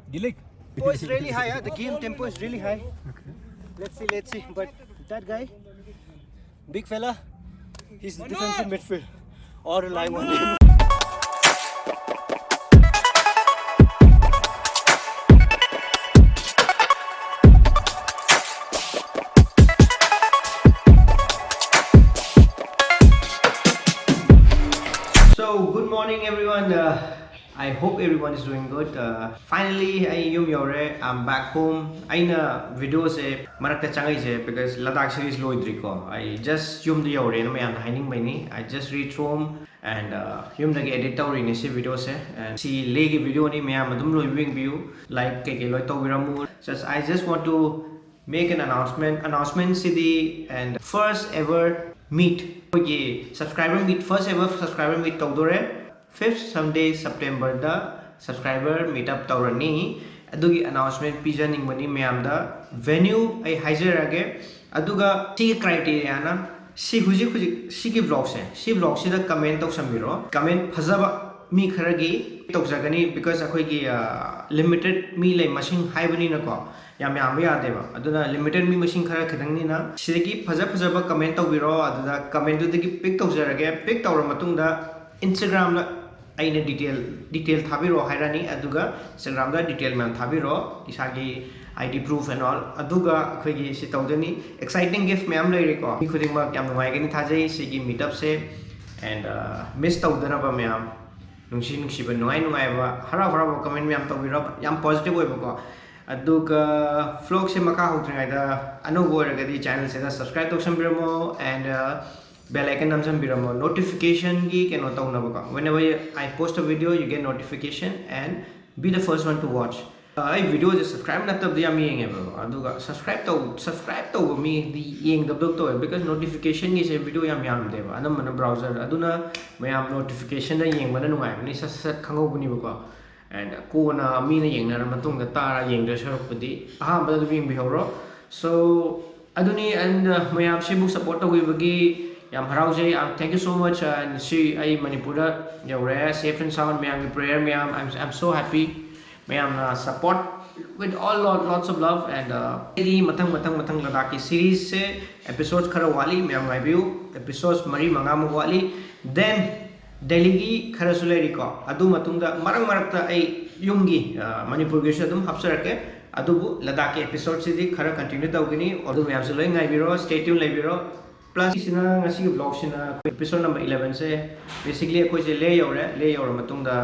Gilik. Oh, it's really high. The game tempo is really high. Let's see. But that guy, big fella, he's defensive midfield. Or relying on him. So good morning everyone. I hope everyone is doing good. Finally, I'm back home. Aina video se marakta changai je because Ladakh series loidri ko. I just yum the yore no mayan hiding by ni. I just reached home and yum dagi edit tawri ni si video se and si legi video ni mayan madum loibing view like ke loi tawiramu. I just want to make an announcement city and first ever meet subscriber meet first ever subscriber meet tawdore 5th Sunday September da subscriber meetup tawrani adugi announcement pijaning mani mayamda venue ai haijarage aduga ti criteria na si huji si vlog se da comment tawsambiro comment phajaba mi kharagi tawjagani because akoi gi limited mi lay machine haibani na ko yam yadeba aduna limited mi machine khara khadangni na sidagi phajaba comment tawbiro aduda comment du dagi pick tawjarage pick tawra matungda Instagram la aina detail thabiro hairani aduga Instagram da detail man thabiro isagi ID proof and all aduga akhoi si tawdani exciting gift mayam leire ko mi khuding ma yam nuai gani thajai sigi meetup se and miss tawdana ba mayam nungsi ba nuai ba hara comment mayam tawbiro yam positive oi ba ko aduga vlog se maka hotringai da anobo ragadi channel se da subscribe tawsambiramo and bell icon namsambiramo notification gi keno tawnabaka whenever I post a video you get notification and be the first one to watch I video je subscribe na tab dia mi yenge ba aduga subscribe to mi di yeng dab to because notification gi se video yam de ba anam mana browser aduna mayam notification da yeng mana nungai ni sat khango buni ba ko and ko na mi na yeng na matung da tara yeng da sarok pudi aha ba da yeng bi horo so aduni and mayam se book support to bagi yam haraujay thank you so much and see I Manipura yaure safe and sound mayam prayer mayam I'm so happy mayam support with all lots of love and di matang Ladakh series se episodes khara wali mayam review episodes mari mangamu wali then Delhi gi khara suleri ko adu matungda marakta ai yumgi Manipur gi adum hapsarake adubu Ladakh episode se di khara continue tawgini adu mayam se loi ngai biro stay tuned lebiro plus sina ngasi vlog sina episode number 11 se basically akoi se le yaure matungda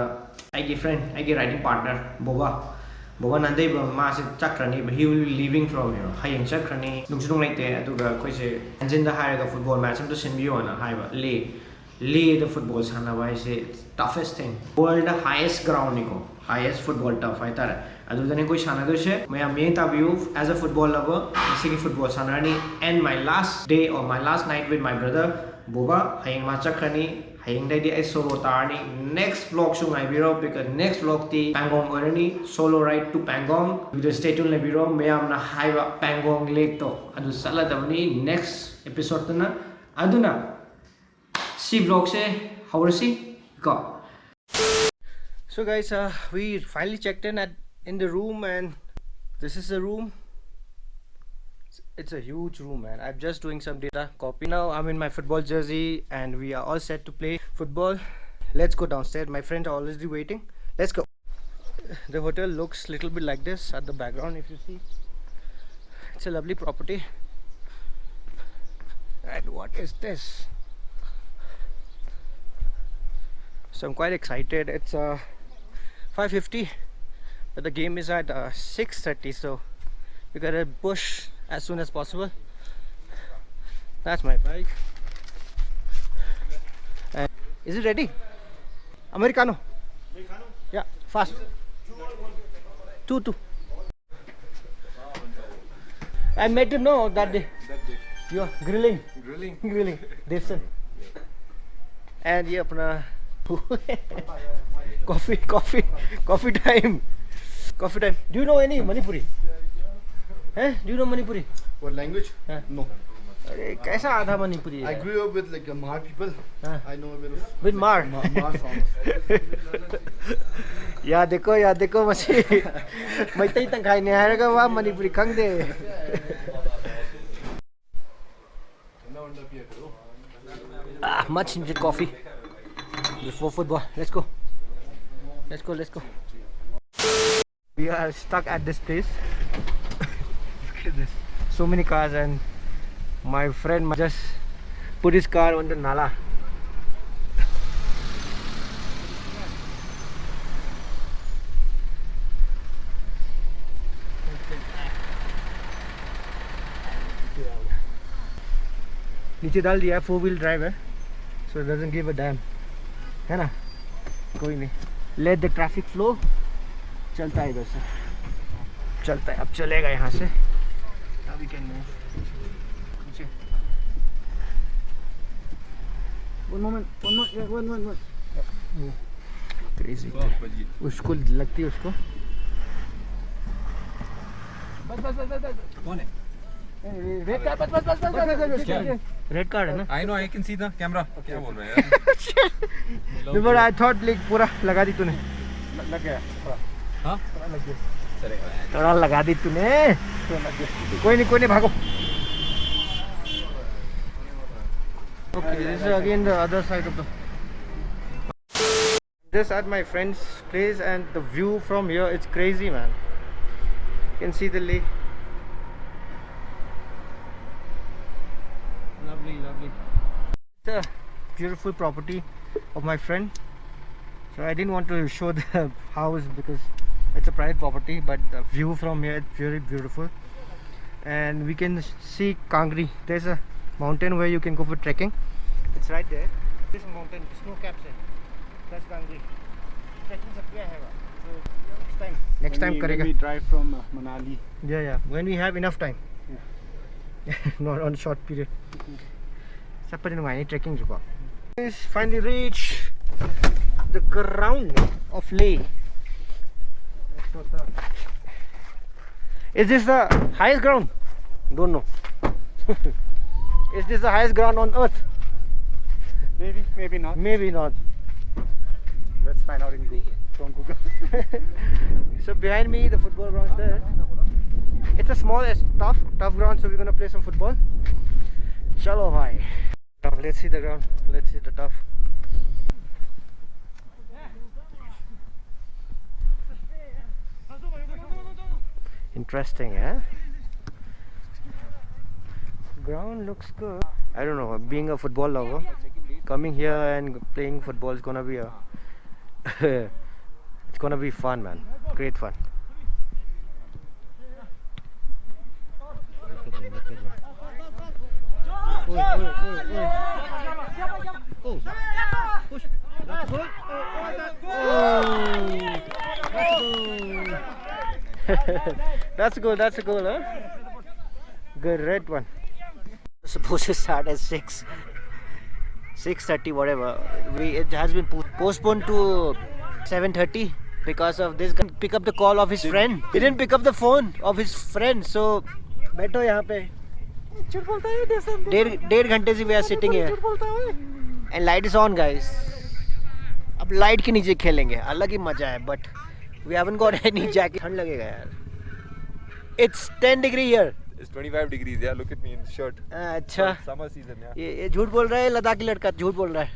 ai gi friend ai gi riding partner boba nandai ba ma se chakrani he will be leaving from here hayeng chakrani nungsunung laite aduga akoi se engine da hire ga football match am to sinbiyo na haiba le the football sana ba se toughest thing world highest ground niko highest football tough hai tara adudane koi sana do se mayam me tabiu as a football lover basically football sanani and my last day or my last night with my brother boba hayeng ma chakrani hayeng dai di I solo tarni next vlog sung I biro because next vlog ti Pangong orani solo ride to Pangong video stay tuned le biro mayam na haiba Pangong lake to adu sala dabani next episode na aduna si vlog se haurasi go. So guys we finally checked in the room and this is the room. It's a huge room man. I'm just doing some data copy now. I'm in my football jersey and we are all set to play football. Let's go downstairs. My friends are already waiting. Let's go. The hotel looks a little bit like this at the background if you see. It's a lovely property. And what is this? So I'm quite excited. It's 5:50 but the game is at 6:30 so we gotta push as soon as possible. That's my bike. And is it ready? Americano. Yeah, fast. 2-2. I met him no that day. You're grilling Devson. And ye apna coffee time. Do you know any Manipuri? Do you know Manipuri? What language? Huh? No. अरे कैसा आधा मणिपुरी है? I grew up with like Mar people. I know a bit of With Mar. Mar songs. या देखो मसी मैतै तंखाइ ने हायरगा वा Manipuri खंगदे much needed coffee before football. Let's go. We are stuck at this place. Look at this. So many cars, and my friend just put his car on the nala. नीचे डाल दिया है, 4-wheel drive है, so it doesn't give a damn, है ना? कोई नहीं, let the traffic flow. चलता है इधर से, चलता है, अब चलेगा यहाँ से. Now we can move. नीचे. One moment. Crazy. उसको लगती है उसको. बस. कौन है? रेड कार्ड है ना? I know, I can see the camera. क्या बोल रहा है यार? But I thought like पूरा लगा दी तूने. लग गया हाँ? लग गया थोड़ा लगा दी तूने. कोई नहीं भागो. Okay, this is again the other side of the. This at my friend's place, and the view from here, it's crazy, man. You can see the lake. Lovely. It's a beautiful property of my friend. So I didn't want to show the house because it's a private property, but the view from here is very beautiful. And we can see Kangri. There's a mountain where you can go for trekking. It's right there. This mountain, snow caps है. That's Kangri. Trekking सब क्या है? So next time करेगा. When we drive from Manali. Yeah. When we have enough time. Not on short period. सब पर नहीं trekking जुगा. We finally reached the ground of Leh. Is this the highest ground? Don't know. Is this the highest ground on earth? Maybe not. Maybe not. Let's find out in Google. From Google. So behind me, the football ground there. It's a small, tough ground. So we're gonna play some football. Chalo bhai. Now let's see the ground. Let's see the tough. Interesting, eh? Ground looks good. I don't know, being a football lover, coming here and playing football is gonna be a it's gonna be fun, man. Great fun. Oh, push. That's good. That's a goal, huh? Good, red one. Supposed to start at 6:30, whatever. It has been postponed to 7:30 because of this guy pick up the call of his friend. He didn't pick up the phone of his friend, so बैठो यहाँ पे. डेढ़ घंटे से we are sitting here and light is on, guys. अब light के नीचे खेलेंगे, अलग ही मजा है, but we haven't got any jacket. ठंड लगेगा यार. It's 10 degree here. It's 25 degrees. Yeah, look at me in shirt. अच्छा. Summer season. Yeah. ये झूठ बोल रहा है, लद्दाखी लड़का झूठ बोल रहा है.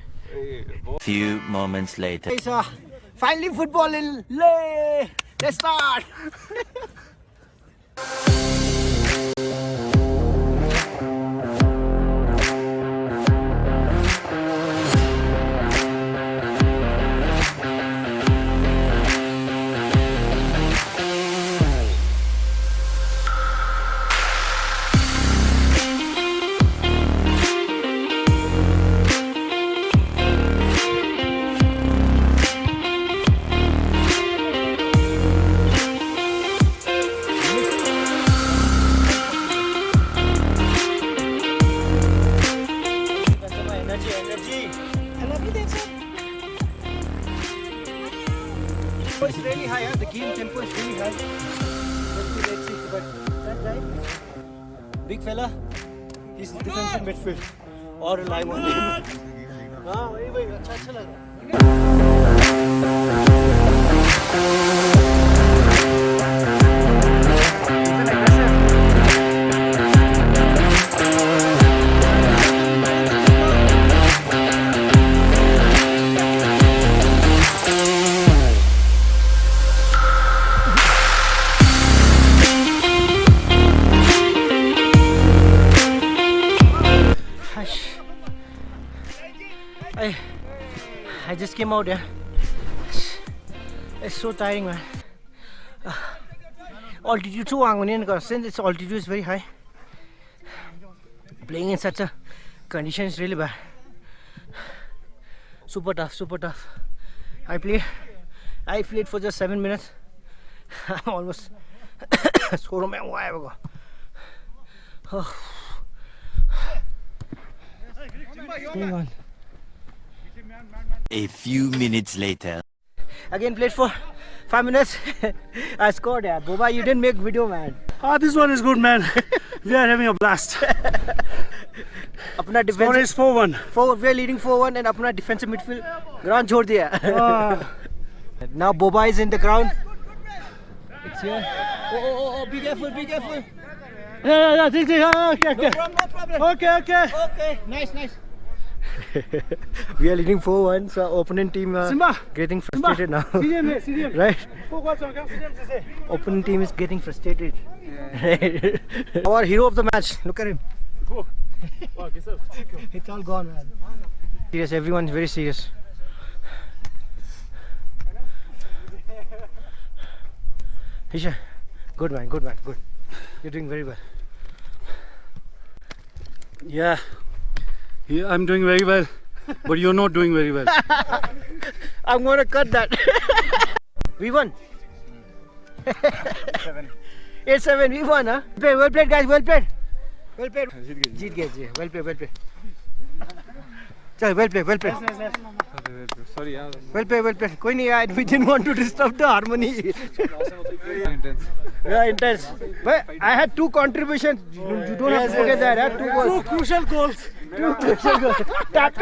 Few moments later. Finally football in Leh. Let's start. It's really high, huh? The game tempo is really high. Let's see, but that guy, big fella, He's defensive midfield or relying on him. हाँ वही वही अच्छा लग रहा I just came out here. It's so tiring, man. Altitude so high, since its altitude is very high. Playing in such a condition is really bad. Super tough, super tough. I played for just 7 minutes. I'm almost score में हुआ है वो. Going on. A few minutes later. Again played for 5 minutes. I scored, yeah. Boba, you didn't make video, man. This one is good, man. We are having a blast. अपना Score defensive is 4-1. we are leading 4-1 and अपना defensive midfield ground छोड़ दिया. Now Boba is in the ground. It's here. Oh, be careful, be careful. Yeah, okay. No problem. Okay, nice. We are leading 4-1, so our opponent team Simba. getting frustrated now. CDM. Right? Go, CDM. Opponent team is getting frustrated. Right. Our hero of the match. Look at him. Okay, sir. It's all gone, man. Serious, everyone is very serious. Hisha, good man, good. You're doing very well. Yeah, I'm doing very well, but you're not doing very well. I'm gonna cut that. We won. 8-7, we won, huh? Well played, guys, well played. जीत गए. Well played. चल, well played. Sorry, yeah. Well played. कोई नहीं यार, we didn't want to disturb the harmony. Intense. Yeah, intense. But I had 2 contributions. You don't have to forget that. I had 2 goals. 2 crucial goals. 2 crucial goals. Tapped.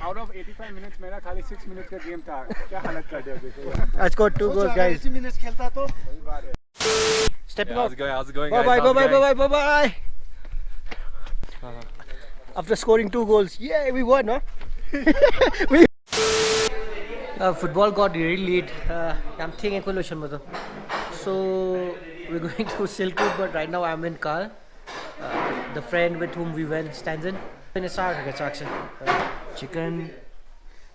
Out of 85 minutes मेरा खाली 6 minutes का game था. क्या हालत कर दिया देखो. I scored 2 goals, guys. 80 minutes खेलता तो. Stepping Yeah, out. how's it going, guys? Bye. After scoring 2 goals, yeah, we won, huh? Football got really late. I'm thinking equation में तो. So we're going to Silk Road, but right now I'm in car. The friend with whom we went stands in. Then it's our chicken.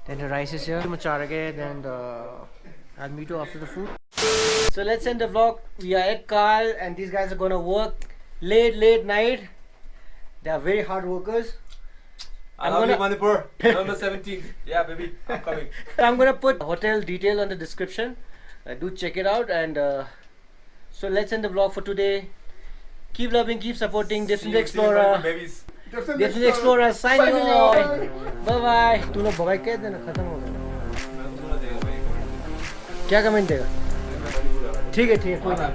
Then the rice is here. Then I'll meet you after the food. So let's end the vlog. We are at Carl and these guys are gonna work late night. They are very hard workers. I love you, Manipur. November 17th. Yeah, baby, I'm coming. I'm gonna put hotel detail on the description. Do check it out and so let's end the vlog for today. Keep loving, keep supporting Definitely Explorer. Babies. Definitely Explorer signing off. Bye bye. तू लोग bye कह देना खत्म हो गया. क्या comment देगा? ठीक है कोई नहीं.